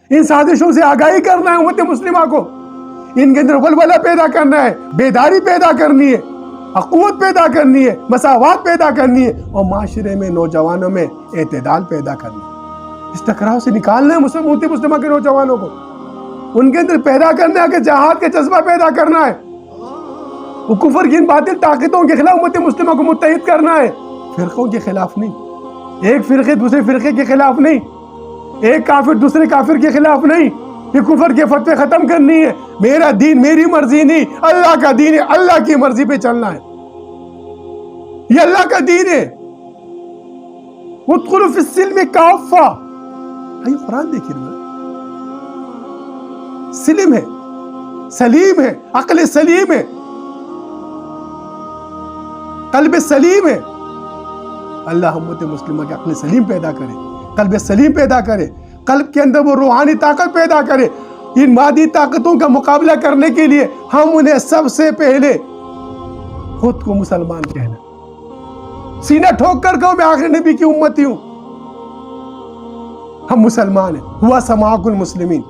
ان سازشوں سے آگاہی کرنا ہے امت مسلمہ کو، ان کے اندر ولولہ پیدا کرنا ہے، بیداری پیدا کرنی ہے، اخوت پیدا کرنی ہے، مساوات پیدا کرنی ہے، اور معاشرے میں نوجوانوں میں اعتدال پیدا کرنا ہے۔ اس ٹکراؤ سے نکالنا ہے امت مسلمہ کے نوجوانوں کو، ان کے اندر پیدا کرنا ہے کہ جہاد کا جذبہ پیدا کرنا ہے، وہ کفر کی ان باطل طاقتوں کے خلاف امت مسلمہ کو متحد کرنا ہے، فرقوں کے خلاف نہیں، ایک فرقے دوسرے فرقے کے خلاف نہیں، ایک کافر دوسرے کافر کے خلاف نہیں، یہ کفر کے فتوے ختم کرنی ہے۔ میرا دین میری مرضی نہیں، اللہ کا دین ہے، اللہ کی مرضی پہ چلنا ہے، یہ اللہ کا دین ہے۔ ادخلوا فی السلم کافہ، یہ قرآن دیکھیے، سلم ہے، سلیم ہے، عقل سلیم ہے، قلب سلیم ہے۔ اللہ امت مسلمہ کے عقل سلیم پیدا کرے، قلب سلیم پیدا کرے، قلب کے اندر وہ روحانی طاقت پیدا کرے۔ ان مادی طاقتوں کا مقابلہ کرنے کے لیے ہم انہیں سب سے پہلے خود کو مسلمان کہنا، سینہ ٹھوک کر کہو میں آخر نبی کی امتی ہوں، ہم مسلمان ہیں، ہوا سماعک المسلمین۔